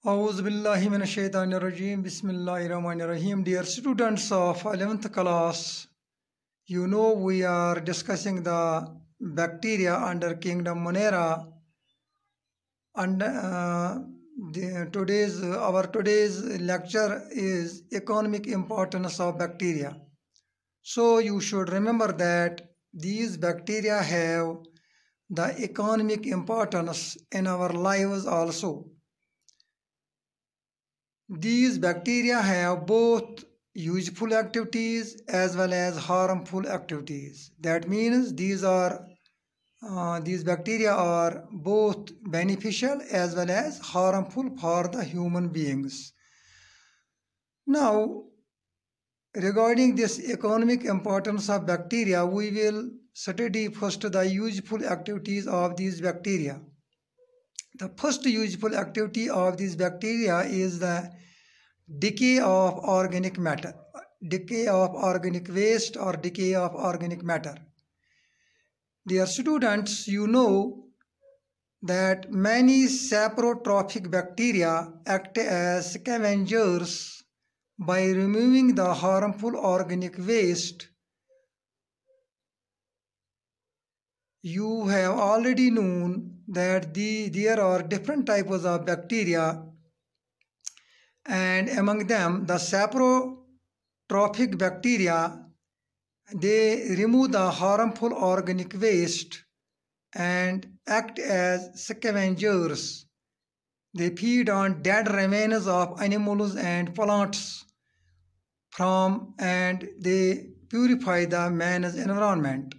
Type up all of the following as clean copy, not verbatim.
Auzubillahiminash-shaytanir-rajim. Bismillahir-rahmanir-rahim. Dear students of 11th class, you know we are discussing the bacteria under kingdom Monera, and our today's lecture is economic importance of bacteria. So you should remember that these bacteria have the economic importance in our lives also. These bacteria have both useful activities as well as harmful activities. That means these bacteria are both beneficial as well as harmful for the human beings. Now, regarding this economic importance of bacteria, we will study first the useful activities of these bacteria. The first useful activity of these bacteria is the decay of organic matter, decay of organic waste or decay of organic matter. Dear students, you know that many saprotrophic bacteria act as scavengers by removing the harmful organic waste. You have already known that there are different types of bacteria, and among them the saprotrophic bacteria, they remove the harmful organic waste and act as scavengers. They feed on dead remains of animals and plants and they purify the man's environment.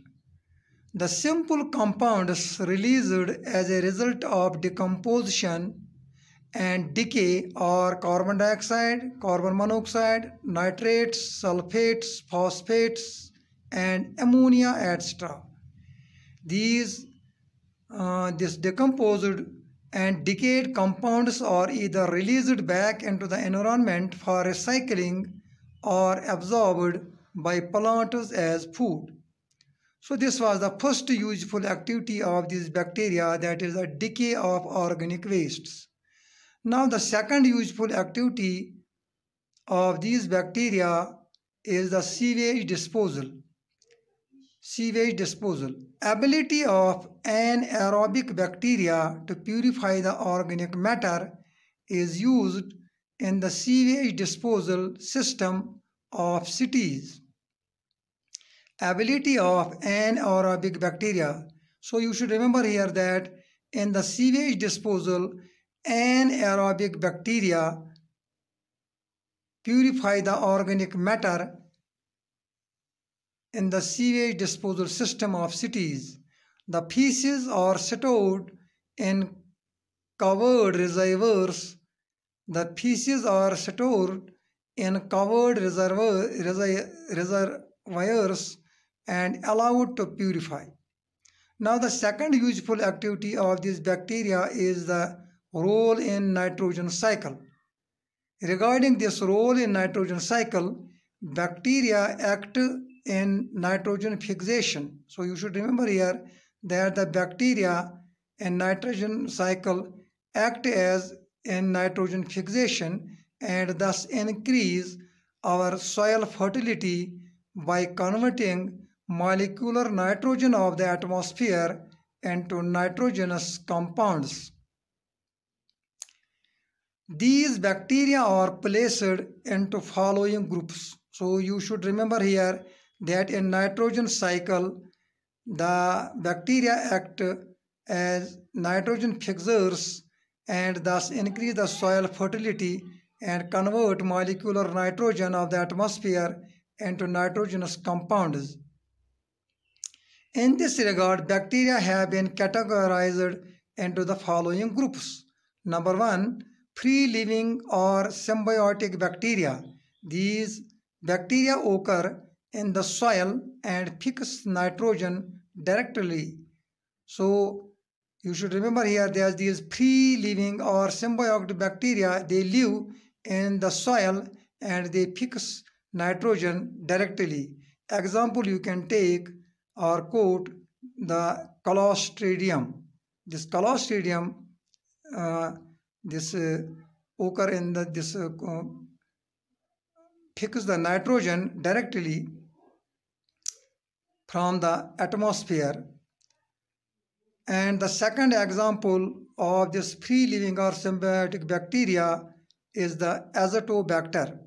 The simple compounds released as a result of decomposition and decay are carbon dioxide, carbon monoxide, nitrates, sulfates, phosphates, and ammonia, etc. This decomposed and decayed compounds are either released back into the environment for recycling or absorbed by plants as food. So this was the first useful activity of these bacteria, that is the decay of organic wastes. Now the second useful activity of these bacteria is the sewage disposal. Sewage disposal. Ability of anaerobic bacteria to purify the organic matter is used in the sewage disposal system of cities. Ability of anaerobic bacteria. So you should remember here that in the sewage disposal, anaerobic bacteria purify the organic matter in the sewage disposal system of cities. The feces are stored in covered reservoirs. The feces are stored in covered reservoirs and allowed to purify. Now the second useful activity of this bacteria is the role in nitrogen cycle. Regarding this role in nitrogen cycle, bacteria act in nitrogen fixation. So you should remember here that the bacteria in nitrogen cycle act as in nitrogen fixation and thus increase our soil fertility by converting molecular nitrogen of the atmosphere into nitrogenous compounds. These bacteria are placed into following groups. So you should remember here that in nitrogen cycle, the bacteria act as nitrogen fixers and thus increase the soil fertility and convert molecular nitrogen of the atmosphere into nitrogenous compounds. In this regard, bacteria have been categorized into the following groups. Number 1, free-living or symbiotic bacteria. These bacteria occur in the soil and fix nitrogen directly. So you should remember here that these free-living or symbiotic bacteria, they live in the soil and they fix nitrogen directly. Example you can take or quote the Clostridium. This Clostridium, this occur in this fix the nitrogen directly from the atmosphere. And the second example of this free living or symbiotic bacteria is the azotobacter.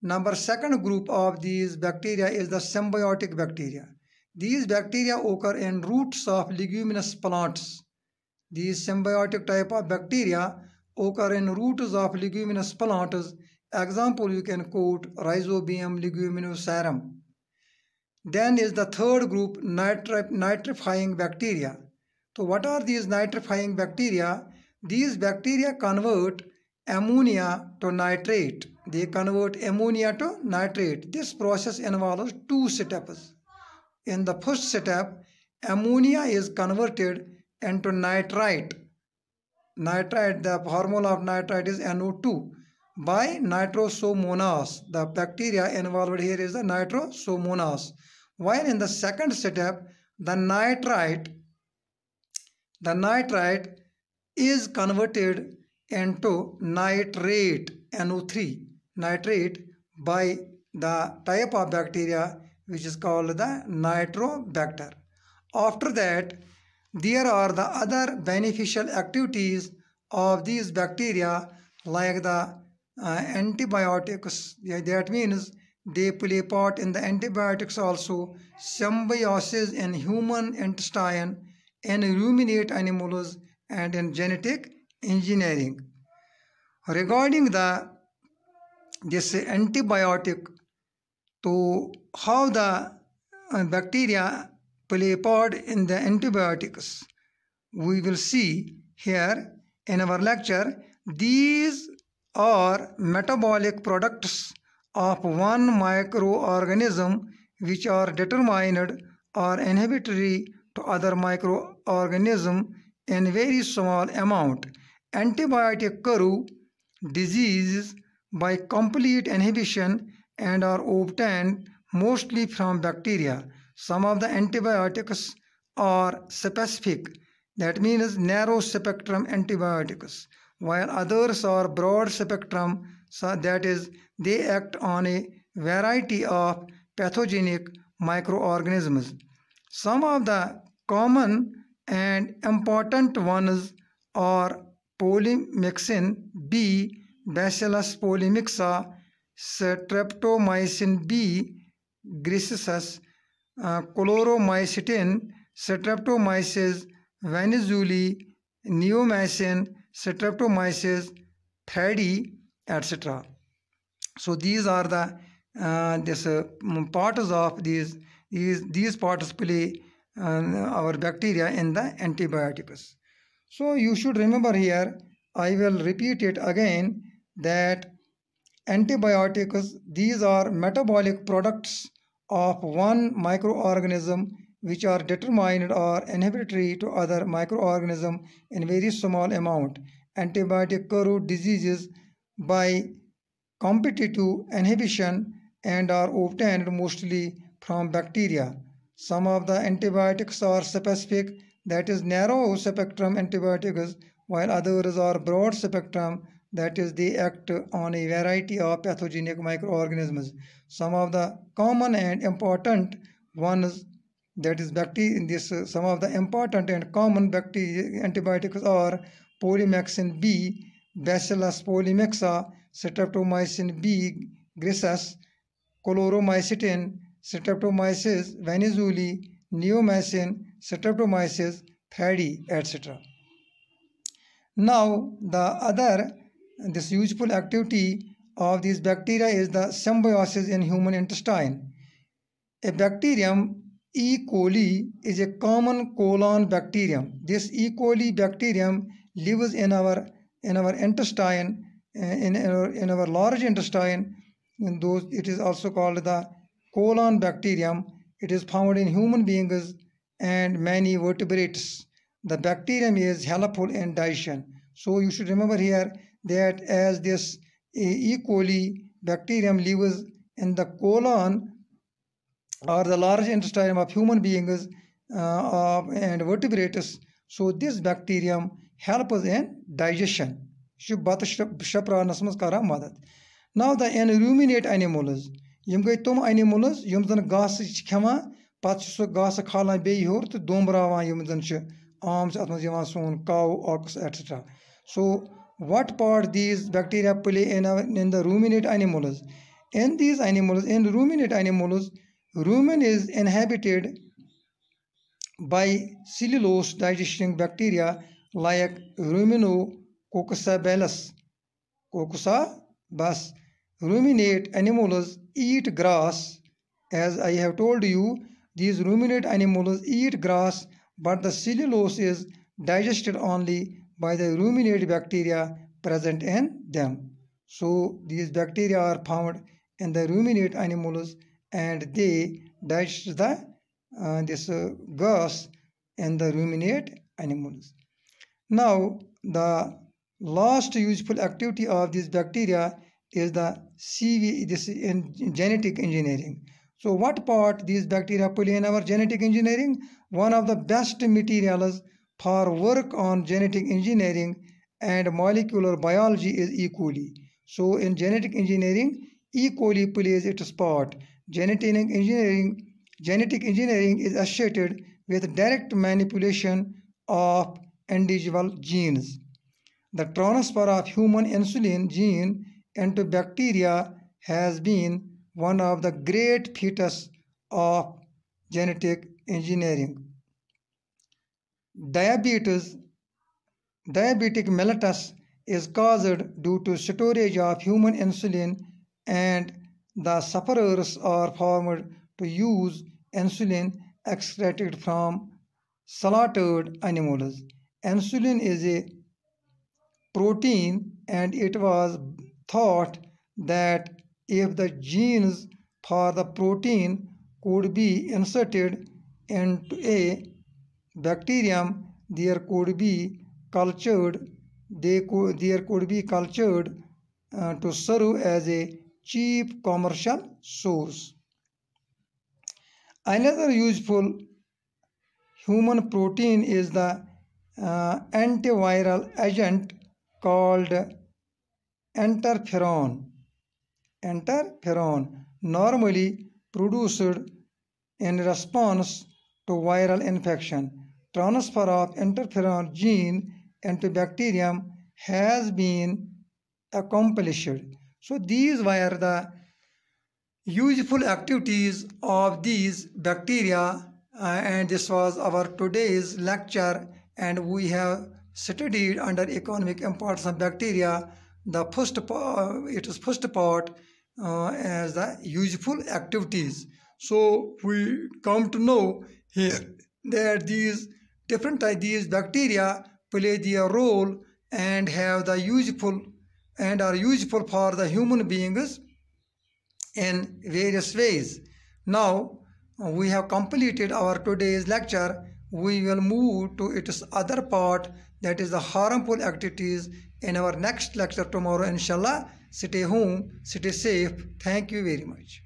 Number second group of these bacteria is the symbiotic bacteria. These bacteria occur in roots of leguminous plants. These symbiotic type of bacteria occur in roots of leguminous plants. Example you can quote Rhizobium leguminosarum. Then is the third group, nitrifying bacteria. So what are these nitrifying bacteria? These bacteria convert ammonia to nitrate. They convert ammonia to nitrate. This process involves two steps. In the first step, ammonia is converted into nitrite. Nitrite, the formula of nitrite is NO2 by nitrosomonas. The bacteria involved here is the nitrosomonas. While in the second step, the nitrite is converted into nitrate, NO3, nitrate, by the type of bacteria which is called the Nitrobacter. After that, there are the other beneficial activities of these bacteria like the antibiotics. That means they play part in the antibiotics also, symbiosis in human intestine, in ruminant animals, and in genetic engineering. Regarding this antibiotic, to how the bacteria play part in the antibiotics, we will see here in our lecture. These are metabolic products of one microorganism which are determined or inhibitory to other microorganism in very small amount. Antibiotic cure diseases by complete inhibition and are obtained mostly from bacteria. Some of the antibiotics are specific, that means narrow spectrum antibiotics, while others are broad spectrum, so that is they act on a variety of pathogenic microorganisms. Some of the common and important ones are polymyxin B, Bacillus polymixa, Streptomycin B, griseus, chloromycetin, Streptomyces vaninizuli, neomycin, Streptomyces threadi, etc. So these are the parts of these parts play our bacteria in the antibiotics. So you should remember here, I will repeat it again, that antibiotics, these are metabolic products of one microorganism which are determined or inhibitory to other microorganism in very small amount. Antibiotic cure diseases by competitive inhibition and are obtained mostly from bacteria. Some of the antibiotics are specific, that is narrow spectrum antibiotics, while others are broad spectrum, that is they act on a variety of pathogenic microorganisms. Some of the common and important ones, that is bacteria, some of the important and common bacteria antibiotics are polymyxin B, Bacillus polymixa, Streptomycin B, griseus, chloromycetin, Streptomyces vaninizuli, neomycin, Streptomyces threadi, etc. Now this useful activity of these bacteria is the symbiosis in human intestine. A bacterium E. coli is a common colon bacterium. This E. coli bacterium lives in our intestine, in our large intestine. It is also called the colon bacterium. It is found in human beings and many vertebrates. The bacterium is helpful in digestion. So you should remember here that as this E. coli bacterium lives in the colon or the large intestine of human beings and vertebrates, so this bacterium helps in digestion. बत शपरानस मज कर मदद. Now the ruminate animals यम गई तुम animals यम जन घास खेवान पत सह घास खालान बे होर तो दोमरावान यम जन आम अत मज सोन cow ox etcetera. So what part these bacteria play in the ruminate animals? In these animals, in ruminate animals, rumen is inhabited by cellulose digesting bacteria like Ruminococcus. Ruminate animals eat grass. As I have told you, these ruminate animals eat grass, but the cellulose is digested only by the ruminate bacteria present in them. So these bacteria are found in the ruminate animals and they digest this gas in the ruminate animals. Now the last useful activity of these bacteria is the this in genetic engineering. So what part these bacteria play in our genetic engineering? One of the best materials for work on genetic engineering and molecular biology is E. coli. So in genetic engineering, E. coli plays its part. Genetic engineering is associated with direct manipulation of individual genes. The transfer of human insulin gene into bacteria has been one of the great feats of genetic engineering. Diabetic mellitus is caused due to storage of human insulin, and the sufferers are formed to use insulin extracted from slaughtered animals. Insulin is a protein, and it was thought that if the genes for the protein could be inserted into a bacterium, there could be cultured to serve as a cheap commercial source. Another useful human protein is the antiviral agent called interferon. Interferon, normally produced in response to viral infection. Transfer of interferon gene into bacterium has been accomplished. So these were the useful activities of these bacteria, and this was our today's lecture, and we have studied under economic importance of bacteria. The first part as the useful activities. So we come to know here that these bacteria play their role and have the useful and are useful for the human beings in various ways. Now we have completed our today's lecture. We will move to its other part, that is the harmful activities, in our next lecture tomorrow, inshallah. Stay home, stay safe. Thank you very much.